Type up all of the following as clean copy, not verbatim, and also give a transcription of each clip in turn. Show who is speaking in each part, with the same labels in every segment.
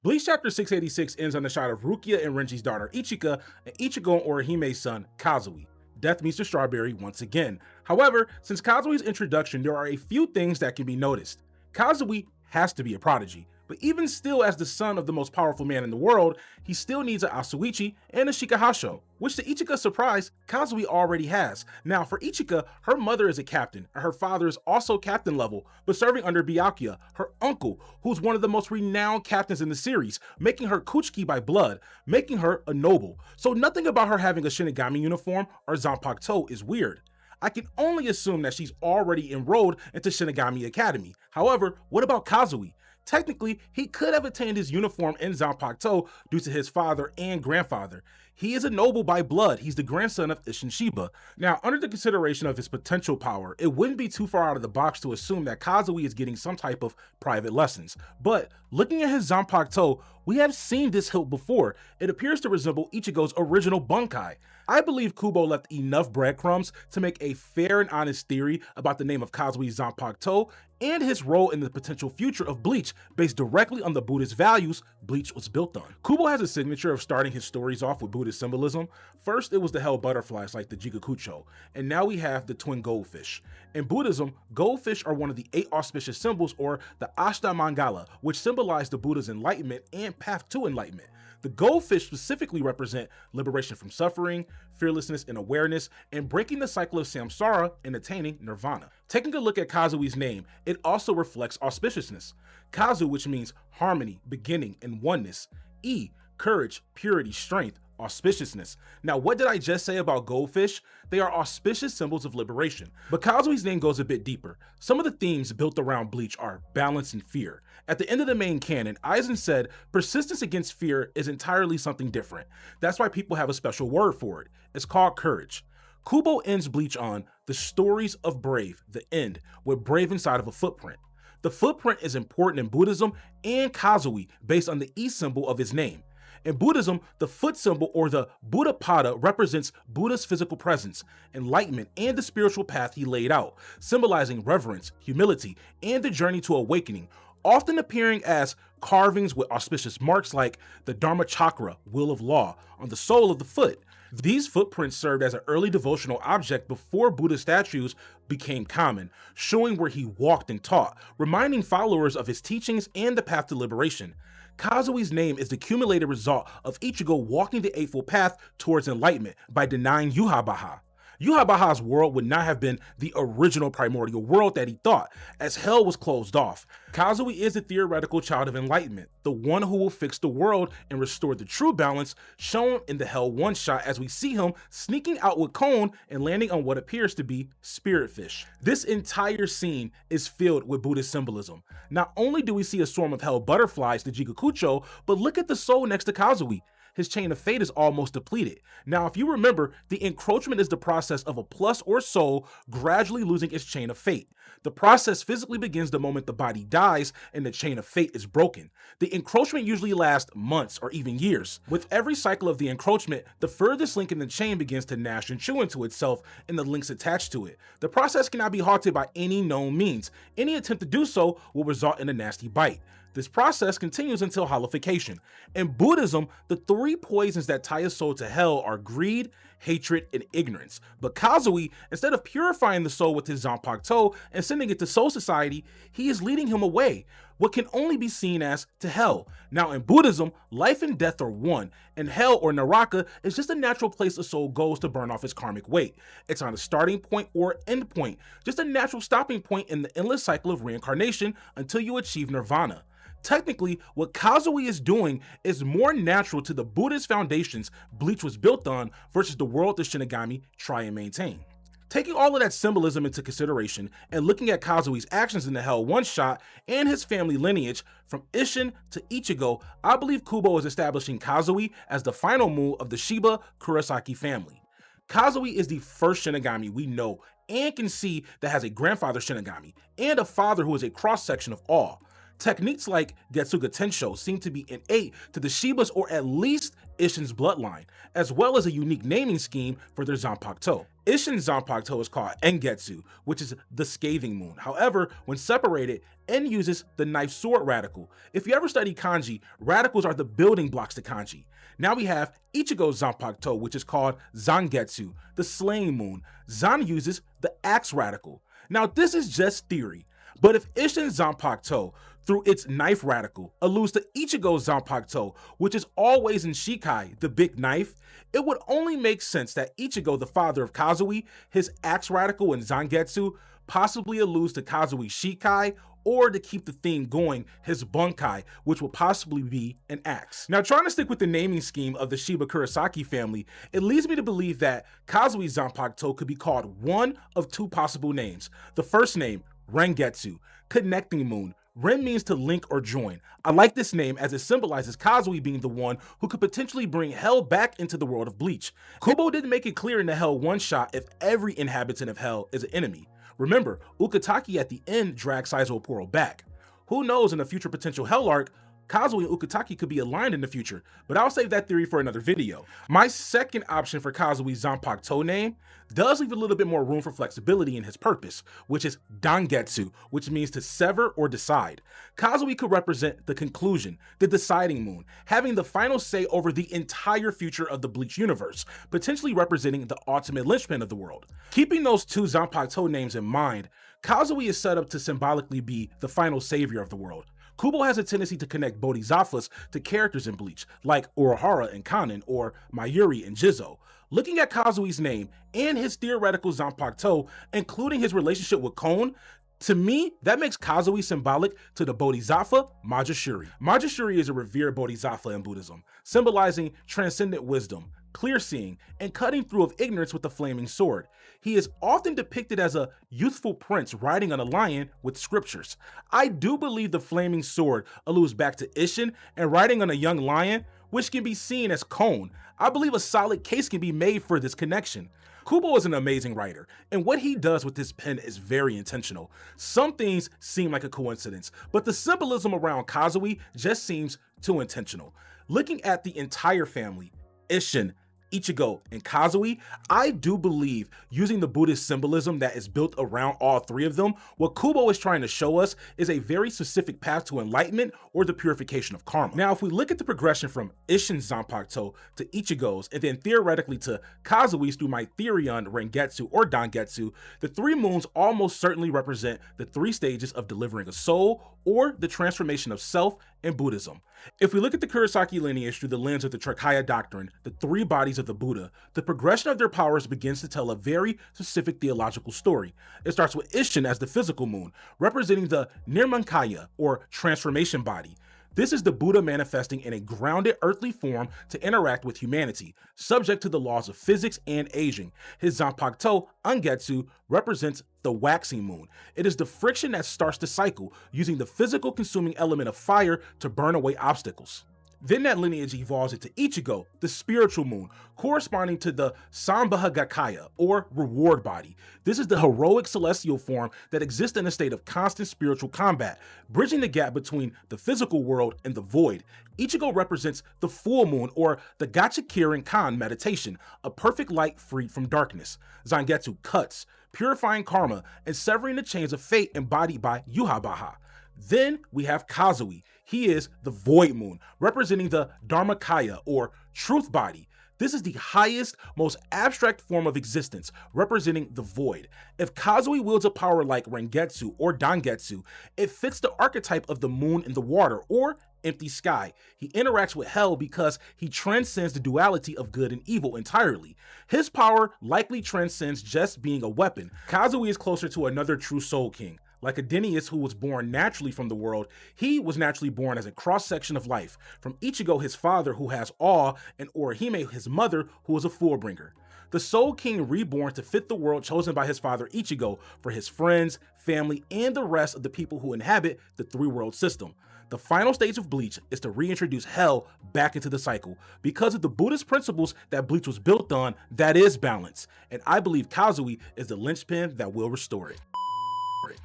Speaker 1: Bleach chapter 686 ends on the shot of Rukia and Renji's daughter Ichika and Ichigo and Orihime's son Kazui. Death meets the strawberry once again. However, since Kazui's introduction, there are a few things that can be noticed. Kazui has to be a prodigy, but even still, as the son of the most powerful man in the world, he still needs an Asuichi and a Shikahasho, which to Ichika's surprise, Kazui already has. Now for Ichika, her mother is a captain, and her father is also captain level, but serving under Byakuya, her uncle, who's one of the most renowned captains in the series, making her Kuchiki by blood, making her a noble. So nothing about her having a Shinigami uniform or Zanpakutō is weird. I can only assume that she's already enrolled into Shinigami Academy. However, what about Kazui? Technically, he could have attained his uniform in Zanpakutō due to his father and grandfather. He is a noble by blood. He's the grandson of Isshin Shiba. Now, under the consideration of his potential power, it wouldn't be too far out of the box to assume that Kazui is getting some type of private lessons. But looking at his Zanpakutō, we have seen this hilt before. It appears to resemble Ichigo's original Bunkai. I believe Kubo left enough breadcrumbs to make a fair and honest theory about the name of Kazui's Zanpakutō and his role in the potential future of Bleach based directly on the Buddhist values Bleach was built on. Kubo has a signature of starting his stories off with Buddhist symbolism. First, it was the hell butterflies like the Jigakucho, and now we have the twin goldfish. In Buddhism, goldfish are one of the 8 auspicious symbols, or the Ashtamangala, which symbolize the Buddha's enlightenment and path to enlightenment. The goldfish specifically represent liberation from suffering, fearlessness and awareness, and breaking the cycle of samsara and attaining nirvana. Taking a look at Kazui's name, it also reflects auspiciousness. Kazu, which means harmony, beginning, and oneness. E, courage, purity, strength, auspiciousness. Now, what did I just say about goldfish? They are auspicious symbols of liberation. But Kazui's name goes a bit deeper. Some of the themes built around Bleach are balance and fear. At the end of the main canon, Aizen said persistence against fear is entirely something different. That's why people have a special word for it. It's called courage. Kubo ends Bleach on the stories of Brave, the end, with Brave inside of a footprint. The footprint is important in Buddhism and Kazui based on the E symbol of his name. In Buddhism, the foot symbol or the Buddhapada represents Buddha's physical presence, enlightenment, and the spiritual path he laid out, symbolizing reverence, humility, and the journey to awakening, often appearing as carvings with auspicious marks like the Dharma Chakra, wheel of law, on the sole of the foot. These footprints served as an early devotional object before Buddha statues became common, showing where he walked and taught, reminding followers of his teachings and the path to liberation. Kazui's name is the cumulative result of Ichigo walking the Eightfold Path towards enlightenment by denying Yuhabaha. Yuhabaha's world would not have been the original primordial world that he thought, as hell was closed off. Kazui is the theoretical child of enlightenment, the one who will fix the world and restore the true balance, shown in the Hell one-shot as we see him sneaking out with Kon and landing on what appears to be spirit fish. This entire scene is filled with Buddhist symbolism. Not only do we see a swarm of hell butterflies, the Jigakucho, but look at the soul next to Kazui. His chain of fate is almost depleted. Now, if you remember, the encroachment is the process of a plus or soul gradually losing its chain of fate. The process physically begins the moment the body dies and the chain of fate is broken. The encroachment usually lasts months or even years. With every cycle of the encroachment, the furthest link in the chain begins to gnash and chew into itself and the links attached to it. The process cannot be halted by any known means. Any attempt to do so will result in a nasty bite. This process continues until holification. In Buddhism, the 3 poisons that tie a soul to hell are greed, hatred, and ignorance. But Kazui, instead of purifying the soul with his Zanpakutō and sending it to Soul Society, he is leading him away, what can only be seen as to hell. Now in Buddhism, life and death are one, and hell or Naraka is just a natural place a soul goes to burn off its karmic weight. It's on a starting point or end point, just a natural stopping point in the endless cycle of reincarnation until you achieve nirvana. Technically, what Kazui is doing is more natural to the Buddhist foundations Bleach was built on versus the world the Shinigami try and maintain. Taking all of that symbolism into consideration and looking at Kazui's actions in the Hell one-shot and his family lineage from Isshin to Ichigo, I believe Kubo is establishing Kazui as the final move of the Shiba Kurosaki family. Kazui is the first Shinigami we know and can see that has a grandfather Shinigami and a father who is a cross-section of all. Techniques like Getsuga Tensho seem to be innate to the Shibas or at least Isshin's bloodline, as well as a unique naming scheme for their Zanpakutō. Isshin Zanpakutō is called Engetsu, which is the scathing moon. However, when separated, En uses the knife sword radical. If you ever study kanji, radicals are the building blocks to kanji. Now we have Ichigo Zanpakutō, which is called Zangetsu, the slaying moon. Zan uses the axe radical. Now this is just theory, but if Isshin Zanpakutō, through its knife radical, alludes to Ichigo Zanpakutō, which is always in Shikai, the big knife, it would only make sense that Ichigo, the father of Kazui, his axe radical in Zangetsu, possibly alludes to Kazui's Shikai, or to keep the theme going, his Bunkai, which will possibly be an axe. Now, trying to stick with the naming scheme of the Shiba Kurosaki family, it leads me to believe that Kazui Zanpakutō could be called one of two possible names. The first name, Rengetsu, connecting moon. Ren means to link or join. I like this name as it symbolizes Kazui being the one who could potentially bring Hell back into the world of Bleach. Kubo didn't make it clear in the Hell one-shot if every inhabitant of Hell is an enemy. Remember, Ukitake at the end dragged Saizōporo back. Who knows, in a future potential Hell arc, Kazui and Ukitake could be aligned in the future, but I'll save that theory for another video. My second option for Kazui's Zanpakutō name does leave a little bit more room for flexibility in his purpose, which is Dangetsu, which means to sever or decide. Kazui could represent the conclusion, the deciding moon, having the final say over the entire future of the Bleach universe, potentially representing the ultimate linchpin of the world. Keeping those two Zanpakutō names in mind, Kazui is set up to symbolically be the final savior of the world. Kubo has a tendency to connect bodhisattvas to characters in Bleach, like Urahara and Kanen or Mayuri and Jizo. Looking at Kazui's name and his theoretical Zanpakutō, including his relationship with Kon, to me, that makes Kazui symbolic to the bodhisattva Majashuri. Majashuri is a revered bodhisattva in Buddhism, symbolizing transcendent wisdom, clear-seeing, and cutting through of ignorance with the flaming sword. He is often depicted as a youthful prince riding on a lion with scriptures. I do believe the flaming sword alludes back to Isshin and riding on a young lion, which can be seen as Kon. I believe a solid case can be made for this connection. Kubo is an amazing writer, and what he does with his pen is very intentional. Some things seem like a coincidence, but the symbolism around Kazui just seems too intentional. Looking at the entire family, Isshin, Ichigo, and Kazui, I do believe using the Buddhist symbolism that is built around all three of them, what Kubo is trying to show us is a very specific path to enlightenment or the purification of karma. Now, if we look at the progression from Isshin's Zanpakutō to Ichigo's, and then theoretically to Kazui's through my theory on Rengetsu or Dangetsu, the three moons almost certainly represent the three stages of delivering a soul or the transformation of self in Buddhism. If we look at the Kurosaki lineage through the lens of the Trikaya doctrine, the three bodies of the Buddha, the progression of their powers begins to tell a very specific theological story. It starts with Isshin as the physical moon, representing the Nirmankaya, or transformation body. This is the Buddha manifesting in a grounded earthly form to interact with humanity, subject to the laws of physics and aging. His Zanpakutō, Angetsu, represents the waxing moon. It is the friction that starts the cycle, using the physical consuming element of fire to burn away obstacles. Then that lineage evolves into Ichigo, the spiritual moon, corresponding to the Sambhagakaya, or reward body. This is the heroic celestial form that exists in a state of constant spiritual combat, bridging the gap between the physical world and the void. Ichigo represents the full moon, or the Gachikirin Kan meditation, a perfect light freed from darkness. Zangetsu cuts, purifying karma and severing the chains of fate embodied by Yuhabaha. Then we have Kazui. He is the void moon, representing the Dharmakaya, or truth body. This is the highest, most abstract form of existence, representing the void. If Kazui wields a power like Rengetsu or Dangetsu, it fits the archetype of the moon in the water, or empty sky. He interacts with hell because he transcends the duality of good and evil entirely. His power likely transcends just being a weapon. Kazui is closer to another true soul king. Like Adenius, who was born naturally from the world, he was naturally born as a cross-section of life, from Ichigo, his father, who has awe, and Orihime, his mother, who is a full-bringer. The Soul King reborn to fit the world chosen by his father Ichigo for his friends, family, and the rest of the people who inhabit the three-world system. The final stage of Bleach is to reintroduce hell back into the cycle because of the Buddhist principles that Bleach was built on, that is balance. And I believe Kazui is the linchpin that will restore it.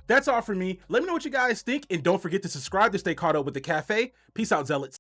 Speaker 1: That's all for me. Let me know what you guys think, and don't forget to subscribe to stay caught up with the cafe. Peace out, Zealots.